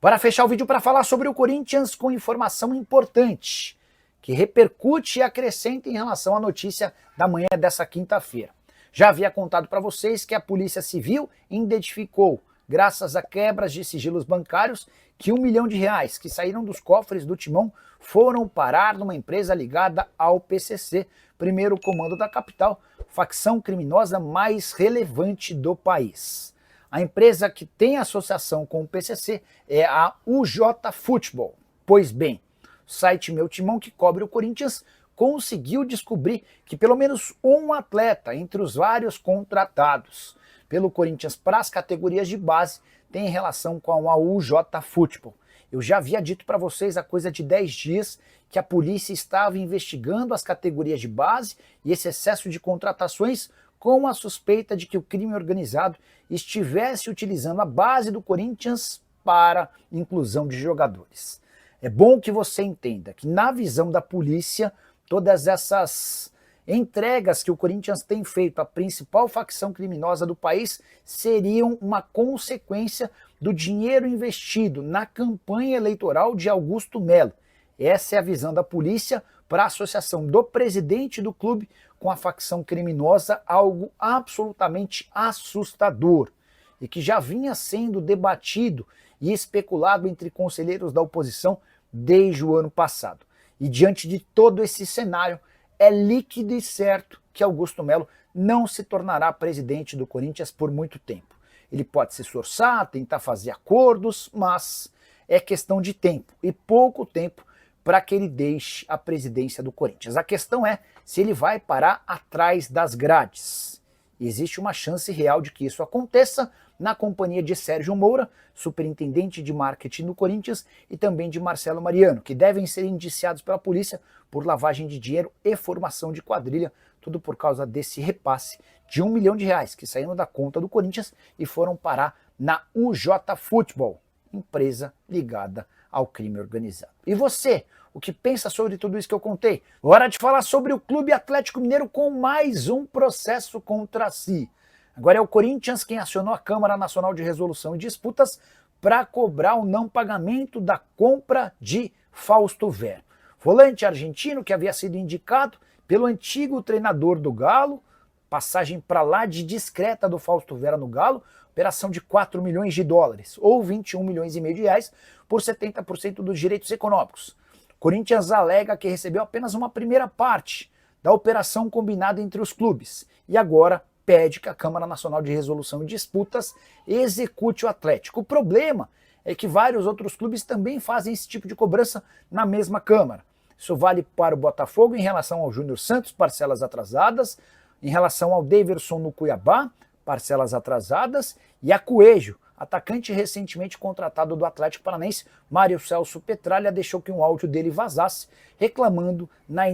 Para fechar o vídeo para falar sobre o Corinthians com informação importante, que repercute e acrescenta em relação à notícia da manhã dessa quinta-feira. Já havia contado para vocês que a Polícia Civil identificou, graças a quebras de sigilos bancários, que R$1 milhão que saíram dos cofres do Timão foram parar numa empresa ligada ao PCC, primeiro comando da capital, facção criminosa mais relevante do país. A empresa que tem associação com o PCC é a UJ Futebol. Pois bem, o site Meu Timão, que cobre o Corinthians, conseguiu descobrir que pelo menos um atleta entre os vários contratados pelo Corinthians para as categorias de base tem relação com a UJ Futebol. Eu já havia dito para vocês há coisa de 10 dias que a polícia estava investigando as categorias de base e esse excesso de contratações com a suspeita de que o crime organizado estivesse utilizando a base do Corinthians para inclusão de jogadores. É bom que você entenda que, na visão da polícia, todas essas entregas que o Corinthians tem feito à principal facção criminosa do país seriam uma consequência do dinheiro investido na campanha eleitoral de Augusto Melo. Essa é a visão da polícia para a associação do presidente do clube com a facção criminosa, algo absolutamente assustador e que já vinha sendo debatido e especulado entre conselheiros da oposição desde o ano passado. E diante de todo esse cenário, é líquido e certo que Augusto Melo não se tornará presidente do Corinthians por muito tempo. Ele pode se esforçar, tentar fazer acordos, mas é questão de tempo, e pouco tempo, para que ele deixe a presidência do Corinthians. A questão é se ele vai parar atrás das grades. Existe uma chance real de que isso aconteça na companhia de Sérgio Moura, superintendente de marketing do Corinthians, e também de Marcelo Mariano, que devem ser indiciados pela polícia por lavagem de dinheiro e formação de quadrilha, tudo por causa desse repasse de R$1 milhão que saíram da conta do Corinthians e foram parar na UJ Futebol, empresa ligada ao crime organizado. E você, o que pensa sobre tudo isso que eu contei? Hora de falar sobre o Clube Atlético Mineiro com mais um processo contra si. Agora é o Corinthians quem acionou a Câmara Nacional de Resolução e Disputas para cobrar o não pagamento da compra de Fausto Vera. Volante argentino que havia sido indicado pelo antigo treinador do Galo, passagem para lá de discreta do Fausto Vera no Galo, operação de $4 milhões, ou R$21,5 milhões por 70% dos direitos econômicos. Corinthians alega que recebeu apenas uma primeira parte da operação combinada entre os clubes e agora pede que a Câmara Nacional de Resolução e Disputas execute o Atlético. O problema é que vários outros clubes também fazem esse tipo de cobrança na mesma Câmara. Isso vale para o Botafogo em relação ao Júnior Santos, parcelas atrasadas, em relação ao Daverson no Cuiabá, parcelas atrasadas, e a Coelho, atacante recentemente contratado do Atlético Paranaense, Mário Celso Petralha, deixou que um áudio dele vazasse, reclamando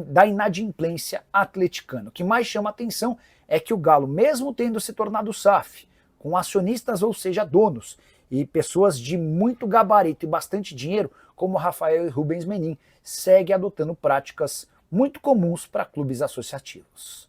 da inadimplência atleticana. O que mais chama atenção é que o Galo, mesmo tendo se tornado SAF, com acionistas, ou seja, donos, e pessoas de muito gabarito e bastante dinheiro, como Rafael e Rubens Menin, segue adotando práticas muito comuns para clubes associativos.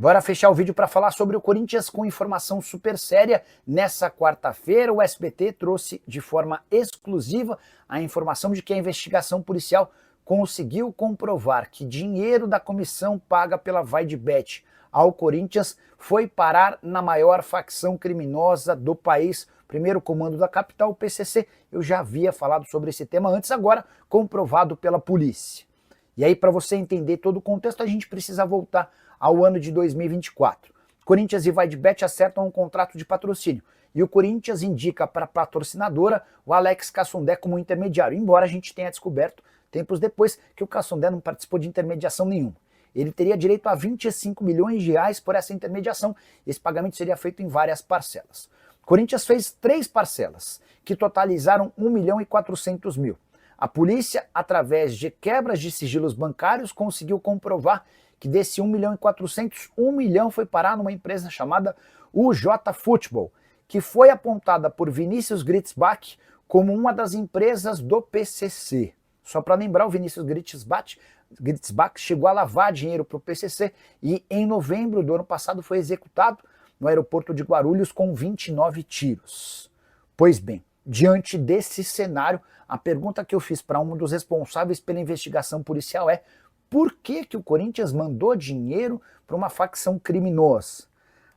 Bora fechar o vídeo para falar sobre o Corinthians com informação super séria. Nessa quarta-feira, o SBT trouxe de forma exclusiva a informação de que a investigação policial conseguiu comprovar que dinheiro da comissão paga pela VaideBet ao Corinthians foi parar na maior facção criminosa do país, primeiro comando da capital, o PCC. Eu já havia falado sobre esse tema antes, agora comprovado pela polícia. E aí, para você entender todo o contexto, a gente precisa voltar ao ano de 2024. Corinthians e VaideBet acertam um contrato de patrocínio e o Corinthians indica para a patrocinadora o Alex Cassondé como intermediário, embora a gente tenha descoberto tempos depois que o Cassondé não participou de intermediação nenhuma. Ele teria direito a R$25 milhões por essa intermediação. Esse pagamento seria feito em várias parcelas. O Corinthians fez 3 parcelas, que totalizaram R$1,4 milhão. A polícia, através de quebras de sigilos bancários, conseguiu comprovar que desse R$1,4 milhão, R$1 milhão foi parar numa empresa chamada UJ Futebol, que foi apontada por Vinícius Gritzbach como uma das empresas do PCC. Só para lembrar, o Vinícius Gritzbach chegou a lavar dinheiro para o PCC e em novembro do ano passado foi executado no aeroporto de Guarulhos com 29 tiros. Pois bem, Diante desse cenário, a pergunta que eu fiz para um dos responsáveis pela investigação policial é: por que o Corinthians mandou dinheiro para uma facção criminosa?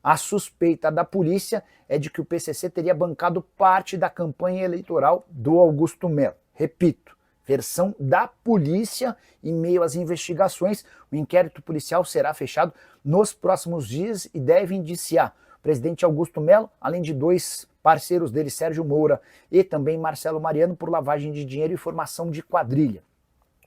A suspeita da polícia é de que o PCC teria bancado parte da campanha eleitoral do Augusto Melo. Repito, versão da polícia. Em meio às investigações, o inquérito policial será fechado nos próximos dias e deve indiciar o presidente Augusto Melo, além de dois parceiros dele, Sérgio Moura e também Marcelo Mariano, por lavagem de dinheiro e formação de quadrilha.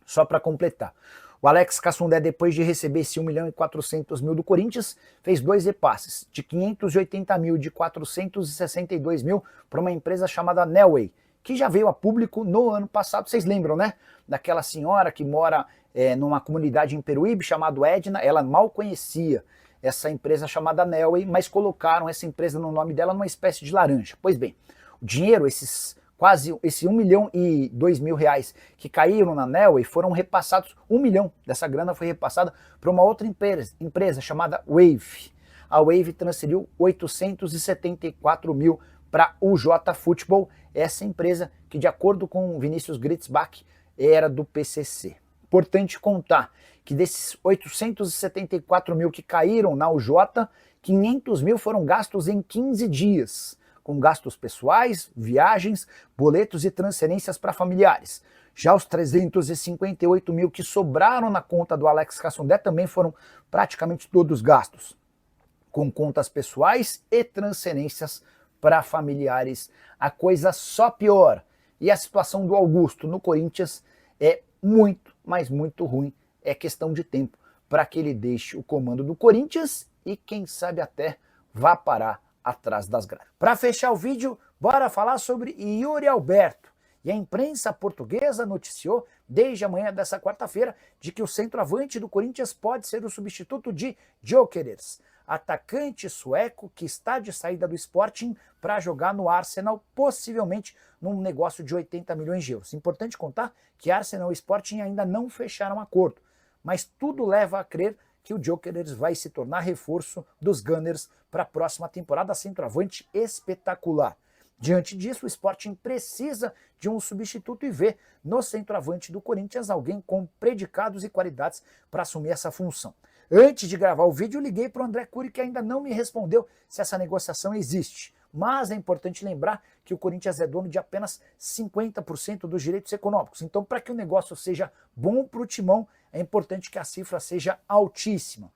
Só para completar, o Alex Cassundé, depois de receber esse 1.400.000 do Corinthians, fez dois repasses, de 580 mil e de 462 mil, para uma empresa chamada Nelway, que já veio a público no ano passado. Vocês lembram, né? Daquela senhora que mora numa comunidade em Peruíbe, chamada Edna. Ela mal conhecia essa empresa chamada Nelway, mas colocaram essa empresa no nome dela numa espécie de laranja. Pois bem, o dinheiro, esse 1 milhão e 2 mil reais que caíram na Nelway, foram repassados, 1 milhão dessa grana foi repassada para uma outra empresa chamada Wave. A Wave transferiu 874 mil para o J Futebol, essa empresa que, de acordo com Vinícius Gritzbach, era do PCC. Importante contar que desses 874 mil que caíram na UJ, 500 mil foram gastos em 15 dias, com gastos pessoais, viagens, boletos e transferências para familiares. Já os 358 mil que sobraram na conta do Alex Cassundé também foram praticamente todos gastos, com contas pessoais e transferências para familiares. A coisa só piora. E a situação do Augusto no Corinthians é muito, mas muito ruim. É questão de tempo para que ele deixe o comando do Corinthians e quem sabe até vá parar atrás das grades. Para fechar o vídeo, bora falar sobre Yuri Alberto. E a imprensa portuguesa noticiou desde a manhã dessa quarta-feira de que o centroavante do Corinthians pode ser o substituto de Gyökeres, atacante sueco que está de saída do Sporting para jogar no Arsenal, possivelmente num negócio de 80 milhões de euros. Importante contar que Arsenal e Sporting ainda não fecharam acordo, mas tudo leva a crer que o Gyökeres vai se tornar reforço dos Gunners para a próxima temporada, centroavante espetacular. Diante disso, o Sporting precisa de um substituto e vê no centroavante do Corinthians alguém com predicados e qualidades para assumir essa função. Antes de gravar o vídeo, eu liguei para o André Cury, que ainda não me respondeu se essa negociação existe. Mas é importante lembrar que o Corinthians é dono de apenas 50% dos direitos econômicos. Então, para que o negócio seja bom para o Timão, é importante que a cifra seja altíssima.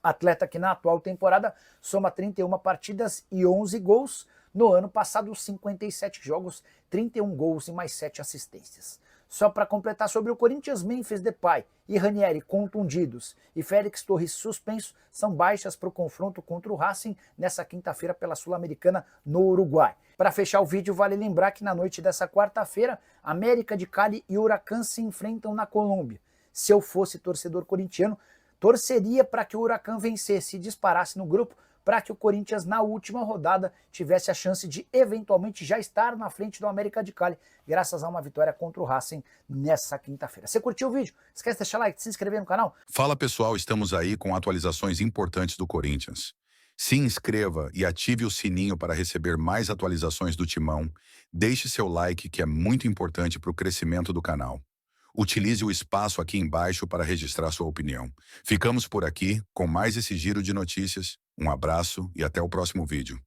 Atleta que na atual temporada soma 31 partidas e 11 gols. No ano passado, 57 jogos, 31 gols e mais 7 assistências. Só para completar sobre o Corinthians, Memphis Depay e Ranieri contundidos e Félix Torres suspenso são baixas para o confronto contra o Racing nessa quinta-feira pela Sul-Americana no Uruguai. Para fechar o vídeo, vale lembrar que na noite dessa quarta-feira, América de Cali e Huracan se enfrentam na Colômbia. Se eu fosse torcedor corintiano, torceria para que o Huracan vencesse e disparasse no grupo, para que o Corinthians, na última rodada, tivesse a chance de eventualmente já estar na frente do América de Cali, graças a uma vitória contra o Racing nessa quinta-feira. Você curtiu o vídeo? Esquece de deixar like, de se inscrever no canal? Fala pessoal, estamos aí com atualizações importantes do Corinthians. Se inscreva e ative o sininho para receber mais atualizações do Timão. Deixe seu like, que é muito importante para o crescimento do canal. Utilize o espaço aqui embaixo para registrar sua opinião. Ficamos por aqui com mais esse giro de notícias. Um abraço e até o próximo vídeo.